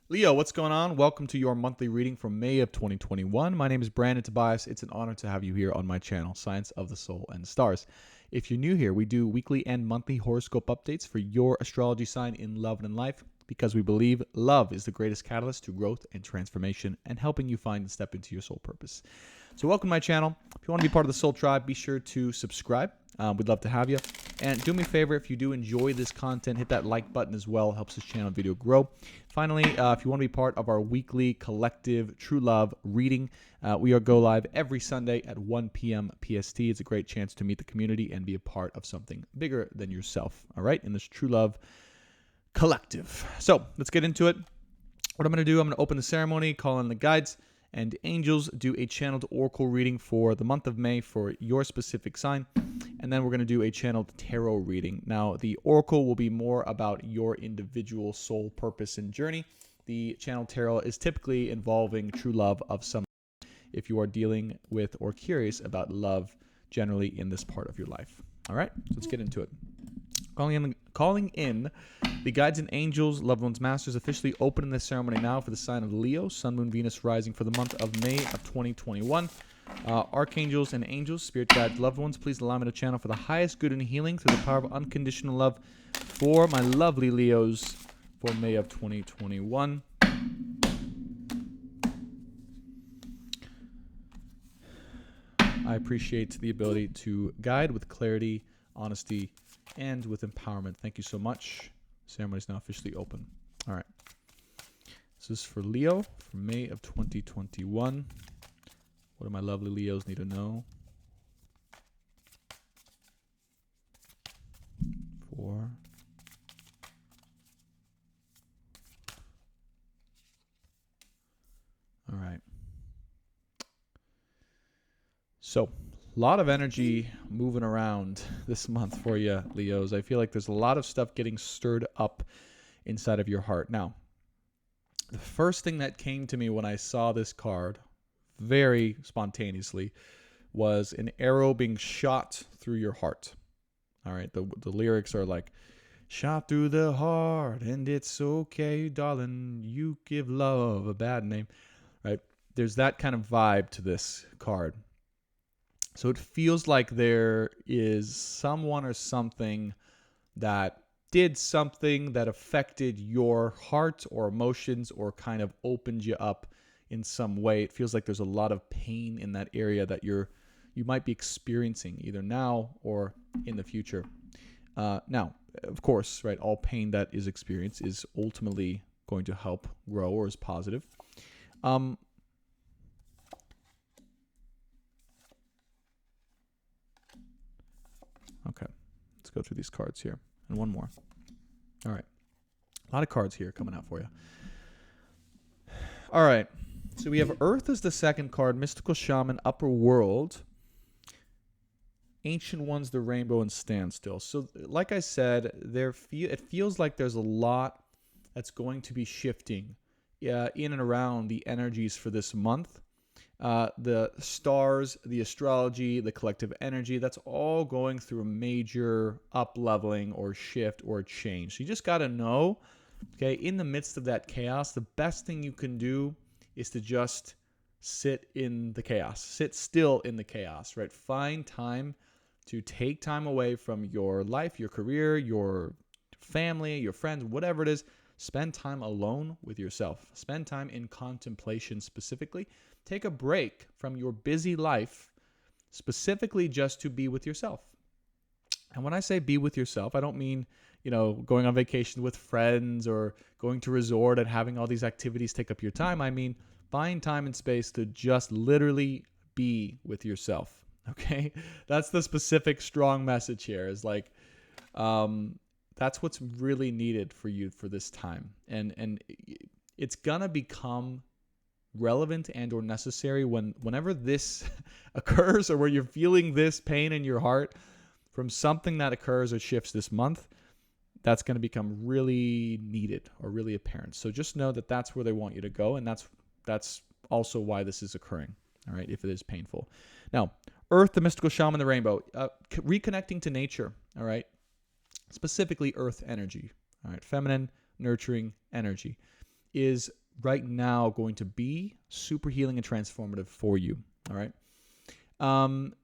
Leo, what's going on? Welcome to your monthly reading for May of 2021. My name is Brandon Tobias. It's an honor to have you here on my channel, Science of the Soul and Stars. If you're new here, we do weekly and monthly horoscope updates for your astrology sign in love and in life because we believe love is the greatest catalyst to growth and transformation and helping you find and step into your soul purpose. So welcome to my channel. If you want to be part of the Soul Tribe, be sure to subscribe. We'd love to have you. And do me a favor, if you do enjoy this content, hit that like button as well. It helps this channel video grow. Finally, if you want to be part of our weekly collective True Love reading, we go live every Sunday at 1 p.m. PST. It's a great chance to meet the community and be a part of something bigger than yourself, all right, in this True Love collective. So let's get into it. What I'm going to do, I'm going to open the ceremony, call in the guides and angels, do a channeled oracle reading for the month of May for your specific sign, and then we're going to do a channeled tarot reading. Now, the oracle will be more about your individual soul purpose and journey. The channeled tarot is typically involving true love of some, if you are dealing with or curious about love generally in this part of your life. All right, so let's get into it. Calling in the guides and angels, loved ones, masters, officially opening this ceremony now for the sign of Leo, Sun, Moon, Venus, rising for the month of May of 2021. Archangels and angels, spirit guides, loved ones, please allow me to channel for the highest good and healing through the power of unconditional love for my lovely Leos for May of 2021. I appreciate the ability to guide with clarity, honesty, and with empowerment. Thank you so much. Ceremony is now officially open. All right. This is for Leo for May of 2021. What do my lovely Leos need to know? All right. So, a lot of energy moving around this month for you, Leos. I feel like there's a lot of stuff getting stirred up inside of your heart. Now, the first thing that came to me when I saw this card, very spontaneously, was an arrow being shot through your heart. All right, the lyrics are like, shot through the heart, and it's okay, darling, you give love a bad name, right? There's that kind of vibe to this card. So it feels like there is someone or something that did something that affected your heart or emotions or kind of opened you up in some way. It feels like there's a lot of pain in that area that you might be experiencing either now or in the future. Now, of course, right, all pain that is experienced is ultimately going to help grow or is positive. Okay, let's go through these cards here. And one more. All right. A lot of cards here coming out for you. All right. So we have Earth as the second card, Mystical Shaman, Upper World, Ancient Ones, the Rainbow, and Standstill. So like I said, it feels like there's a lot that's going to be shifting in and around the energies for this month. The stars, the astrology, the collective energy, that's all going through a major up-leveling or shift or change. So you just got to know, okay, in the midst of that chaos, the best thing you can do is to just sit in the chaos. Sit still in the chaos, right? Find time to take time away from your life, your career, your family, your friends, whatever it is. Spend time alone with yourself. Spend time in contemplation specifically. Take a break from your busy life specifically just to be with yourself. And when I say be with yourself, I don't mean, going on vacation with friends or going to resort and having all these activities take up your time. I mean, find time and space to just literally be with yourself. Okay? That's the specific strong message here is like, that's what's really needed for you for this time. And it's going to become relevant and or necessary whenever this occurs or where you're feeling this pain in your heart from something that occurs or shifts this month. That's going to become really needed or really apparent. So just know that that's where they want you to go, and that's also why this is occurring. All right, if it is painful. Now, Earth, the Mystical Shaman, the Rainbow, reconnecting to nature. All right, specifically Earth energy. All right, feminine, nurturing energy. is right now going to be super healing and transformative for you. All right.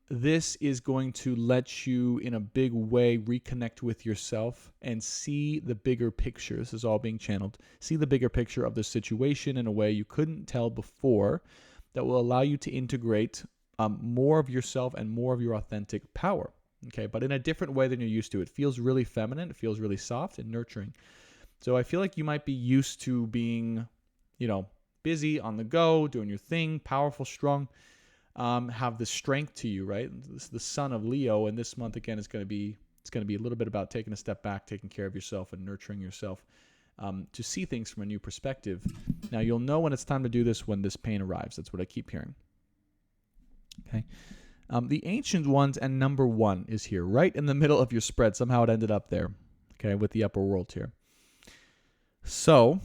This is going to let you, in a big way, reconnect with yourself and see the bigger picture. This is all being channeled. See the bigger picture of the situation in a way you couldn't tell before, that will allow you to integrate more of yourself and more of your authentic power. Okay, but in a different way than you're used to. It feels really feminine. It feels really soft and nurturing. So I feel like you might be used to being, busy, on the go, doing your thing, powerful, strong. Have the strength to you, right? This is the son of Leo, and this month again is going to be a little bit about taking a step back, taking care of yourself, and nurturing yourself to see things from a new perspective. Now you'll know when it's time to do this when this pain arrives. That's what I keep hearing. Okay, the Ancient Ones and number 1 is here, right in the middle of your spread. Somehow it ended up there. Okay, with the upper world here. So,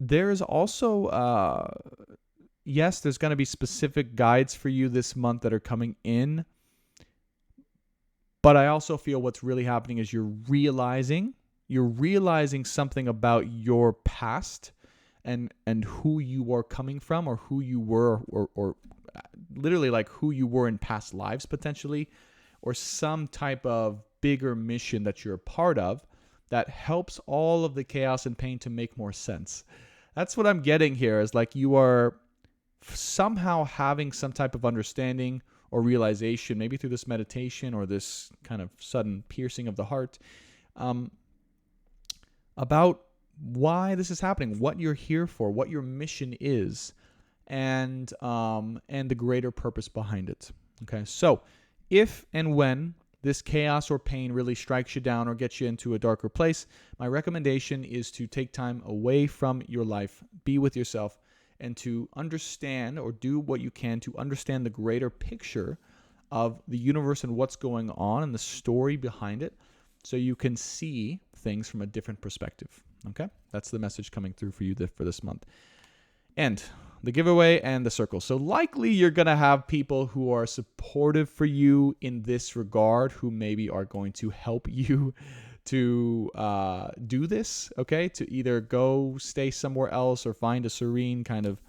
there is also. Yes, there's going to be specific guides for you this month that are coming in. But I also feel what's really happening is you're realizing something about your past and who you are coming from, or who you were, or literally like who you were in past lives potentially, or some type of bigger mission that you're a part of that helps all of the chaos and pain to make more sense. That's what I'm getting here, is like you are somehow having some type of understanding or realization, maybe through this meditation or this kind of sudden piercing of the heart, about why this is happening, what you're here for, what your mission is, and the greater purpose behind it. Okay, so if and when this chaos or pain really strikes you down or gets you into a darker place, my recommendation is to take time away from your life, be with yourself, and to understand, or do what you can to understand the greater picture of the universe and what's going on and the story behind it, so you can see things from a different perspective. Okay? That's the message coming through for you for this month. And the giveaway and the circle. So likely you're going to have people who are supportive for you in this regard, who maybe are going to help you to do this, okay? To either go stay somewhere else or find a serene kind of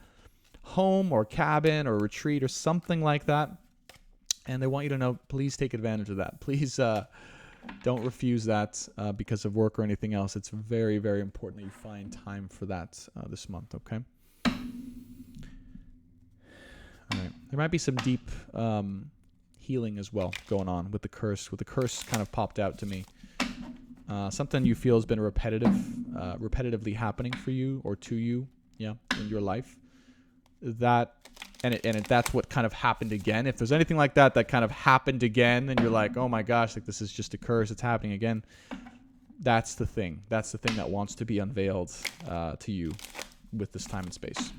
home or cabin or retreat or something like that. And they want you to know, please take advantage of that. Please don't refuse that because of work or anything else. It's very, very important that you find time for that this month, okay? All right. There might be some deep healing as well going on with the curse. With the curse kind of popped out to me. Something you feel has been repetitively happening for you or to you, in your life. That's what kind of happened again. If there's anything like that kind of happened again, and you're like, oh my gosh, like this is just a curse, it's happening again. That's the thing. That's the thing that wants to be unveiled to you with this time and space.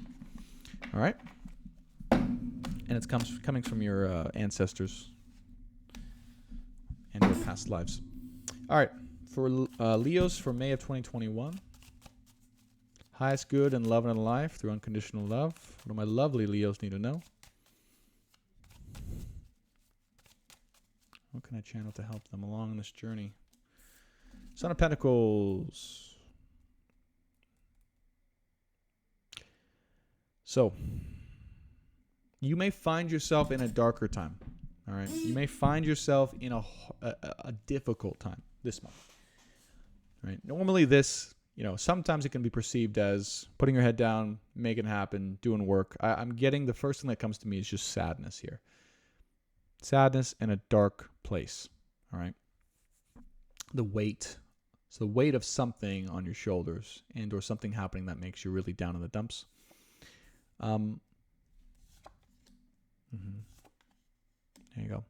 All right? And it's coming from your ancestors and your past lives. All right. For Leos for May of 2021. Highest good in love and in life through unconditional love. What do my lovely Leos need to know? What can I channel to help them along this journey? Son of Pentacles. So, you may find yourself in a darker time. All right? You may find yourself in a difficult time this month. Right? Normally this, sometimes it can be perceived as putting your head down, making it happen, doing work. I'm getting the first thing that comes to me is just sadness here. Sadness in a dark place. All right? The weight. It's the weight of something on your shoulders and or something happening that makes you really down in the dumps. There you go.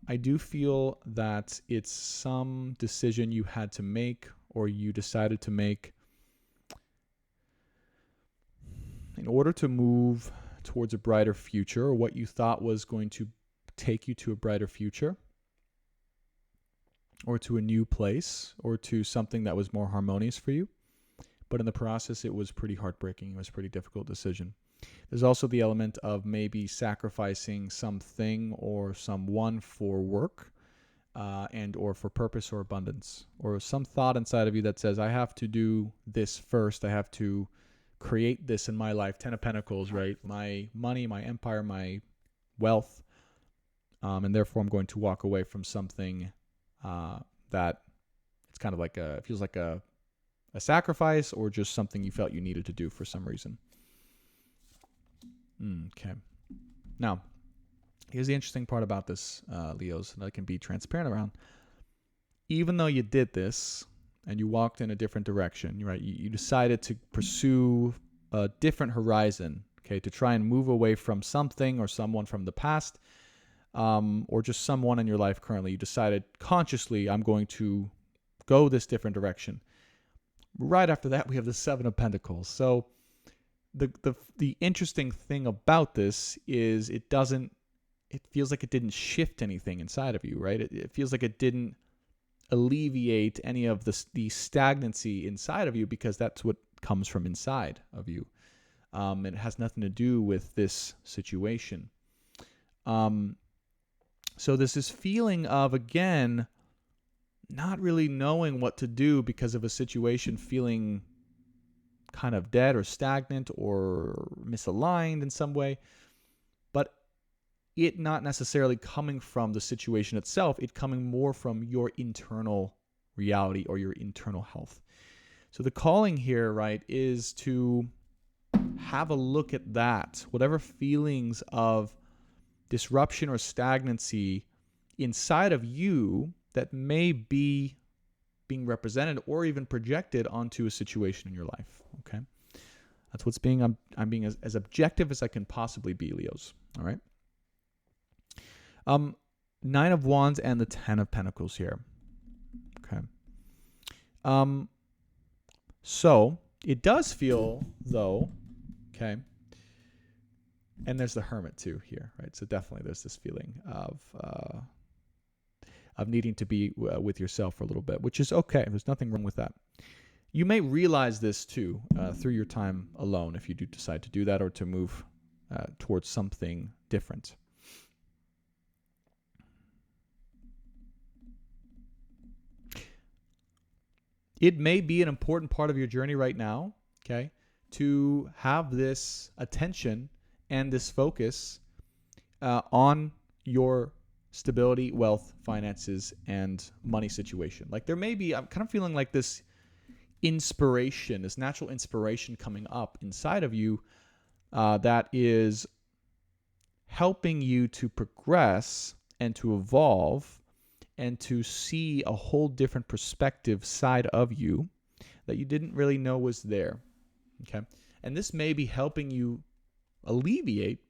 I do feel that it's some decision you had to make or you decided to make in order to move towards a brighter future, or what you thought was going to take you to a brighter future, or to a new place, or to something that was more harmonious for you. But in the process, it was pretty heartbreaking. It was a pretty difficult decision. There's also the element of maybe sacrificing something or someone for work, and or for purpose or abundance, or some thought inside of you that says, I have to do this first. I have to create this in my life. 10 of Pentacles, right? My money, my empire, my wealth. And therefore I'm going to walk away from something that it's kind of like it feels like a sacrifice, or just something you felt you needed to do for some reason. Okay. Now, here's the interesting part about this, Leos, that I can be transparent around. Even though you did this and you walked in a different direction, right? You decided to pursue a different horizon, okay, to try and move away from something or someone from the past, or just someone in your life currently. You decided consciously, I'm going to go this different direction. Right after that, we have the Seven of Pentacles. So the interesting thing about this is it feels like it didn't shift anything inside of you, right? It feels like it didn't alleviate any of the stagnancy inside of you, because that's what comes from inside of you. It has nothing to do with this situation. So there's this feeling of, again, not really knowing what to do because of a situation feeling kind of dead or stagnant or misaligned in some way, but it not necessarily coming from the situation itself, it coming more from your internal reality or your internal health. So the calling here, right, is to have a look at that, whatever feelings of disruption or stagnancy inside of you that may be being represented or even projected onto a situation in your life. Okay, that's what's being. I'm being as objective as I can possibly be, Leos. All right. 9 of Wands and the 10 of Pentacles here. Okay. So it does feel though. Okay. And there's the Hermit too here, right? So definitely there's this feeling of needing to be with yourself for a little bit, which is okay. There's nothing wrong with that. You may realize this too through your time alone, if you do decide to do that, or to move towards something different. It may be an important part of your journey right now, okay, to have this attention and this focus on your stability, wealth, finances, and money situation. Like there may be, I'm kind of feeling like this inspiration, this natural inspiration coming up inside of you that is helping you to progress and to evolve and to see a whole different perspective side of you that you didn't really know was there. Okay. And this may be helping you alleviate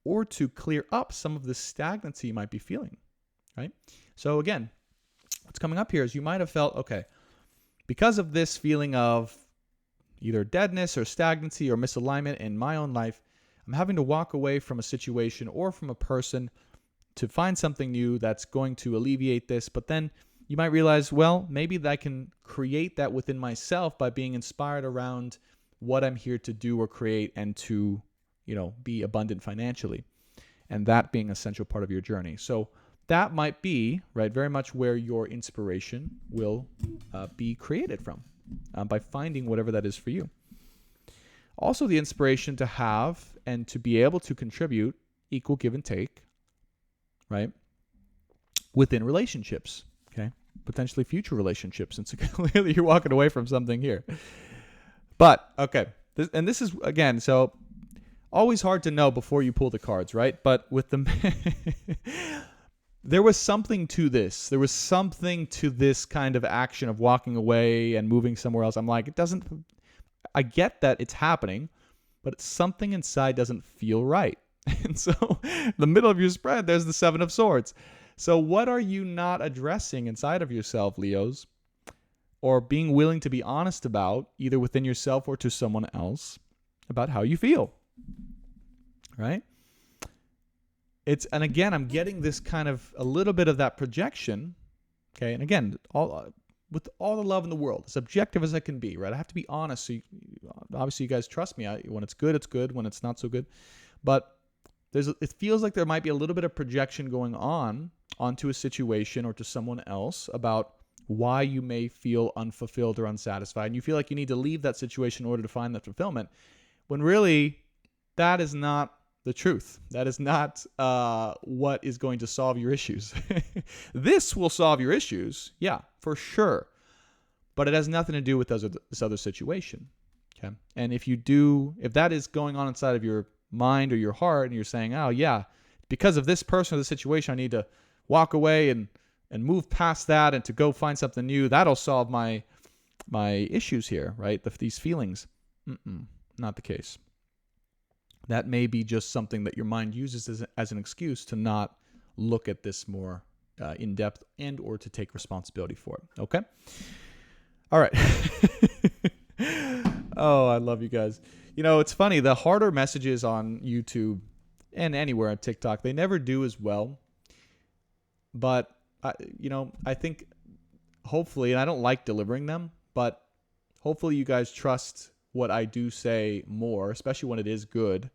or to clear up some of the stagnancy you might be feeling, right? So again, what's coming up here is you might have felt, okay, because of this feeling of either deadness or stagnancy or misalignment in my own life, I'm having to walk away from a situation or from a person to find something new that's going to alleviate this. But then you might realize, well, maybe I can create that within myself by being inspired around what I'm here to do or create and to, be abundant financially, and that being a central part of your journey. So that might be, right, very much where your inspiration will be created from, by finding whatever that is for you. Also, the inspiration to have and to be able to contribute equal give and take, right, within relationships, okay, potentially future relationships, since clearly you're walking away from something here. But, okay, this is, again, so always hard to know before you pull the cards, right? But with the there was something to this. There was something to this kind of action of walking away and moving somewhere else. I'm like, I get that it's happening, but something inside doesn't feel right. And so the middle of your spread, there's the 7 of Swords. So what are you not addressing inside of yourself, Leos? Or being willing to be honest about, either within yourself or to someone else, about how you feel, right? And again, I'm getting this kind of a little bit of that projection, okay? And again, with all the love in the world, as objective as I can be, right? I have to be honest. So obviously you guys trust me. When it's good, it's good. When it's not so good. But it feels like there might be a little bit of projection going on onto a situation or to someone else about why you may feel unfulfilled or unsatisfied, and you feel like you need to leave that situation in order to find that fulfillment, when really that is not the truth. That is not what is going to solve your issues. This will solve your issues, yeah, for sure, but it has nothing to do with this other situation. Okay, and if that is going on inside of your mind or your heart, and you're saying, oh yeah, because of this person or the situation, I need to walk away and move past that and to go find something new, that'll solve my issues here, right? These feelings. Not the case. That may be just something that your mind uses as an excuse to not look at this more in depth and or to take responsibility for it. Okay? All right. Oh, I love you guys. It's funny. The harder messages on YouTube and anywhere on TikTok, they never do as well. But, I think hopefully, and I don't like delivering them, but hopefully you guys trust what I do say more, especially when it is good,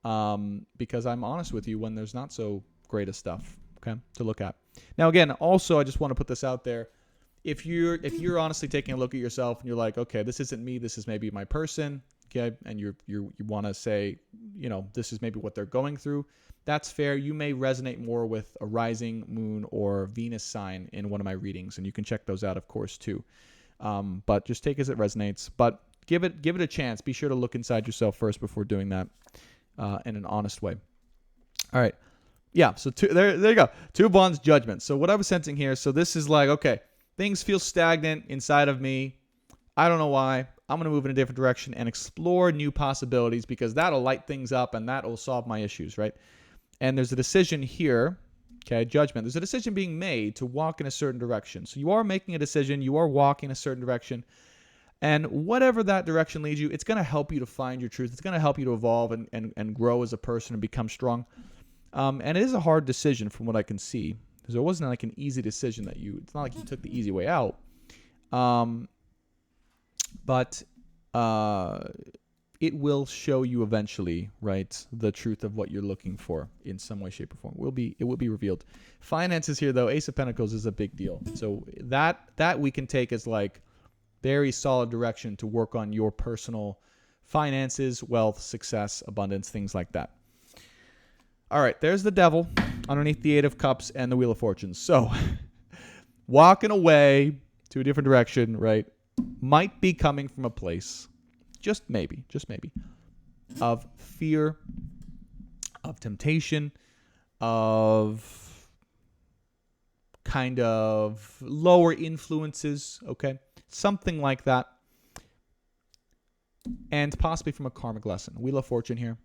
because I'm honest with you when there's not so great of stuff, okay, to look at. Now, again, also, I just want to put this out there. If you're honestly taking a look at yourself and you're like, okay, this isn't me, this is maybe my person, okay, and you want to say, this is maybe what they're going through, that's fair. You may resonate more with a rising moon or Venus sign in one of my readings, and you can check those out, of course, too. But just take as it resonates. But give it a chance. Be sure to look inside yourself first before doing that in an honest way. All right. Yeah, so there you go. 2 of Wands, Judgment. So what I was sensing here, so this is like, okay, things feel stagnant inside of me. I don't know why. I'm going to move in a different direction and explore new possibilities because that'll light things up and that will solve my issues, right? And there's a decision here, okay, Judgment. There's a decision being made to walk in a certain direction. So you are making a decision. You are walking in a certain direction. And whatever that direction leads you, it's going to help you to find your truth. It's going to help you to evolve and grow as a person and become strong. And it is a hard decision from what I can see. Because it wasn't like an easy decision it's not like you took the easy way out. But it will show you eventually, right, the truth of what you're looking for in some way, shape, or form. It will be revealed. Finances here, though, Ace of Pentacles is a big deal. So that we can take as like very solid direction to work on your personal finances, wealth, success, abundance, things like that. All right, there's the Devil underneath the 8 of Cups and the Wheel of Fortune. So walking away to a different direction, right, might be coming from a place, just maybe, of fear, of temptation, of kind of lower influences, okay? Something like that. And possibly from a karmic lesson. Wheel of Fortune here.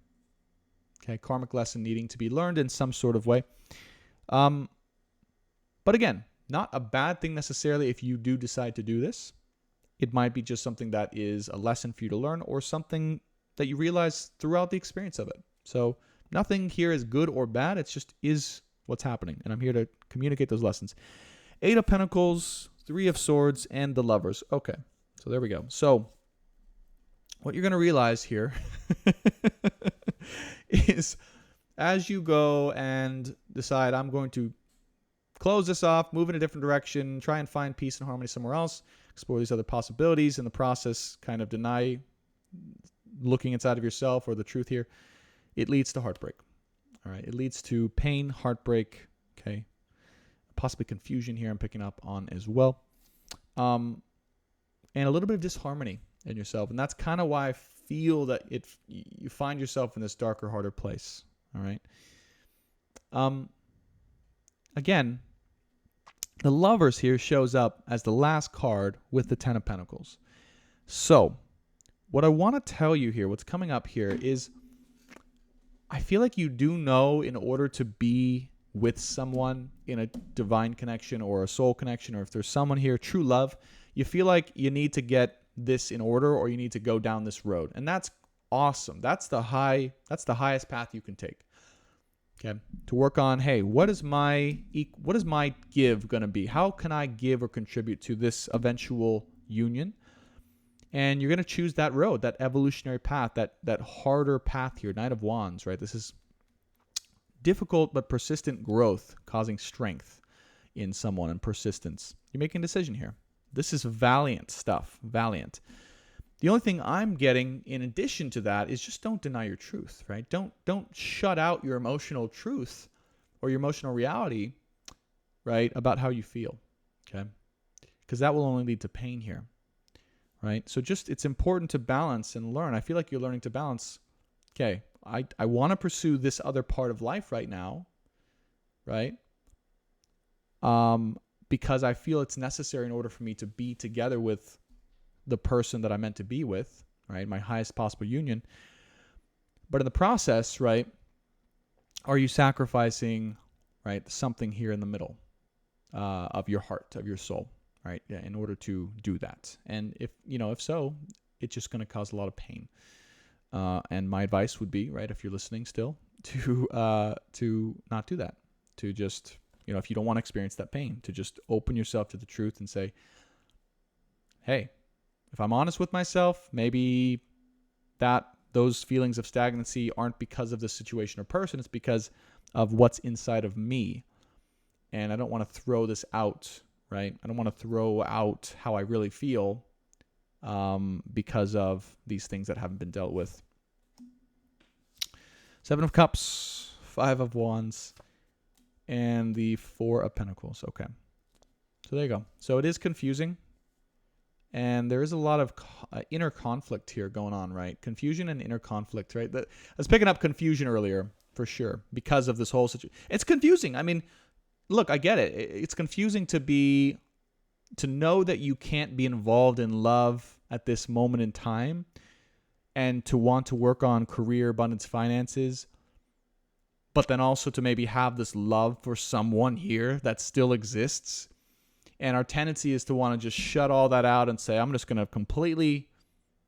Okay, karmic lesson needing to be learned in some sort of way. But again, not a bad thing necessarily if you do decide to do this. It might be just something that is a lesson for you to learn or something that you realize throughout the experience of it. So nothing here is good or bad. It just is what's happening. And I'm here to communicate those lessons. 8 of Pentacles, 3 of Swords, and the Lovers. Okay, so there we go. So what you're going to realize here is as you go and decide, I'm going to close this off, move in a different direction, try and find peace and harmony somewhere else, explore these other possibilities, in the process kind of deny looking inside of yourself or the truth here, it leads to heartbreak. All right, it leads to pain, heartbreak, okay, possibly confusion here I'm picking up on as well, and a little bit of disharmony in yourself. And that's kind of why I feel that you find yourself in this darker, harder place. All right. Again, the Lovers here shows up as the last card with the 10 of Pentacles. So what I want to tell you here, what's coming up here is I feel like you do know in order to be with someone in a divine connection or a soul connection, or if there's someone here, true love, you feel like you need to get this in order or you need to go down this road. And that's awesome. That's the highest path you can take. Okay, to work on, hey, what is my give going to be? How can I give or contribute to this eventual union? And you're going to choose that road, that evolutionary path, that harder path here, Knight of Wands, right? This is difficult but persistent growth causing strength in someone and persistence. You're making a decision here. This is valiant stuff. Valiant. The only thing I'm getting in addition to that is just don't deny your truth, right? Don't shut out your emotional truth or your emotional reality, right, about how you feel, okay? Because that will only lead to pain here, right? So just it's important to balance and learn. I feel like you're learning to balance. Okay, I want to pursue this other part of life right now, right? Because I feel it's necessary in order for me to be together with the person that I meant to be with, right? My highest possible union. But in the process, right, are you sacrificing, right, something here in the middle of your heart, of your soul, right, in order to do that? And if so, it's just going to cause a lot of pain. And my advice would be, right, if you're listening still, to not do that. To just, if you don't want to experience that pain, to just open yourself to the truth and say, hey, if I'm honest with myself, maybe those feelings of stagnancy aren't because of the situation or person. It's because of what's inside of me. And I don't want to throw this out, right? I don't want to throw out how I really feel because of these things that haven't been dealt with. 7 of Cups, 5 of Wands, and the 4 of Pentacles. Okay. So there you go. So it is confusing. And there is a lot of inner conflict here going on, right? Confusion and inner conflict, right? I was picking up confusion earlier, for sure, because of this whole situation. It's confusing. I mean, look, I get it. It's confusing to know that you can't be involved in love at this moment in time and to want to work on career, abundance, finances, but then also to maybe have this love for someone here that still exists. And our tendency is to want to just shut all that out and say, I'm just going to completely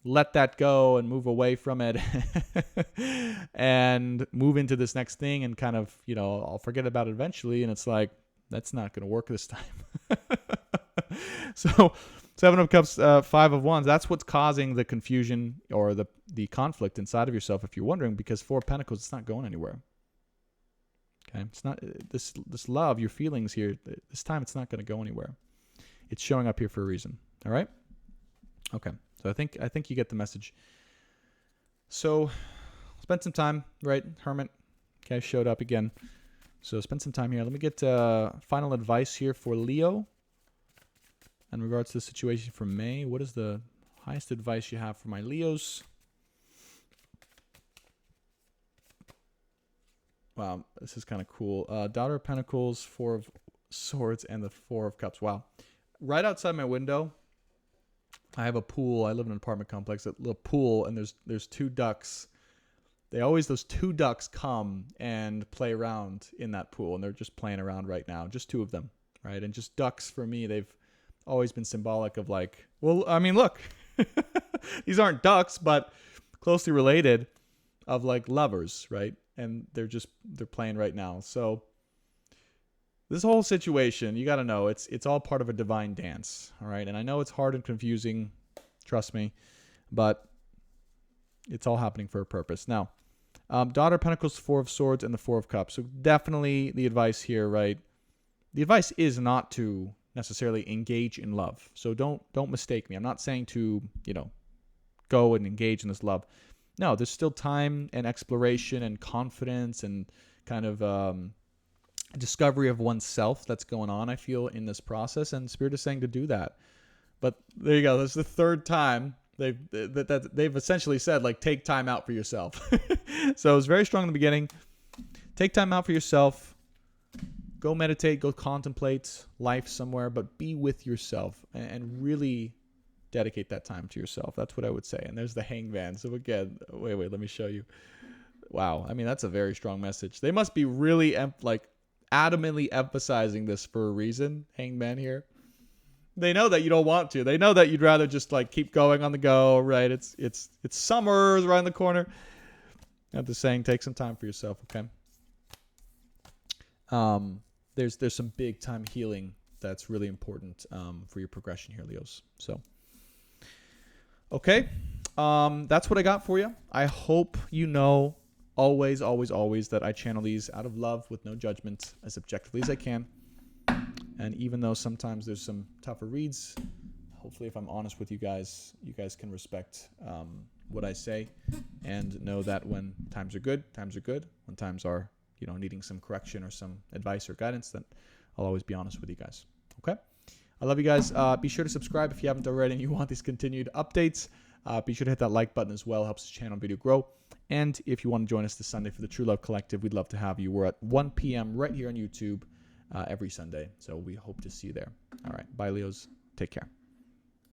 let that go and move away from it and move into this next thing and kind of, I'll forget about it eventually. And it's like, that's not going to work this time. So 7 of Cups, 5 of Wands, that's what's causing the confusion or the conflict inside of yourself, if you're wondering, because 4 of Pentacles, it's not going anywhere. Okay, it's not this love, your feelings here. This time, it's not going to go anywhere. It's showing up here for a reason. All right. Okay. So I think you get the message. So spend some time, right? Hermit, okay, showed up again. So spend some time here. Let me get final advice here for Leo in regards to the situation for May. What is the highest advice you have for my Leos? Wow, this is kind of cool. Daughter of Pentacles, 4 of Swords, and the 4 of Cups. Wow. Right outside my window, I have a pool. I live in an apartment complex, a little pool, and there's 2 ducks. Those 2 ducks come and play around in that pool, and they're just playing around right now. Just 2 of them, right? And just ducks, for me, they've always been symbolic of like, well, I mean, look, these aren't ducks, but closely related of like lovers, right? And they're playing right now. So this whole situation, you got to know, it's all part of a divine dance, all right? And I know it's hard and confusing, trust me, but it's all happening for a purpose. Now, Daughter of Pentacles, 4 of Swords, and the 4 of Cups. So definitely the advice here, right? The advice is not to necessarily engage in love. So don't mistake me. I'm not saying to, go and engage in this love. No, there's still time and exploration and confidence and kind of discovery of oneself that's going on, I feel, in this process. And Spirit is saying to do that. But there you go. That's the 3rd time they've essentially said, like, take time out for yourself. So it was very strong in the beginning. Take time out for yourself. Go meditate. Go contemplate life somewhere. But be with yourself and really dedicate that time to yourself. That's what I would say. And there's the Hangman. So again, wait, let me show you. Wow. I mean, that's a very strong message. They must be really adamantly emphasizing this for a reason. Hangman here. They know that you don't want to. They know that you'd rather just like keep going on the go, right? It's summer's around the corner. I'm just saying, take some time for yourself, okay? There's some big time healing that's really important for your progression here, Leos. So okay, that's what I got for you. I hope you know always, always, always that I channel these out of love with no judgment, as objectively as I can. And even though sometimes there's some tougher reads, hopefully if I'm honest with you guys can respect what I say and know that when times are good, times are good. When times are, needing some correction or some advice or guidance, then I'll always be honest with you guys. Okay? I love you guys. Be sure to subscribe if you haven't already and you want these continued updates. Be sure to hit that like button as well. Helps the channel and video grow. And if you want to join us this Sunday for the True Love Collective, we'd love to have you. We're at 1 p.m. right here on YouTube every Sunday. So we hope to see you there. All right. Bye, Leos. Take care.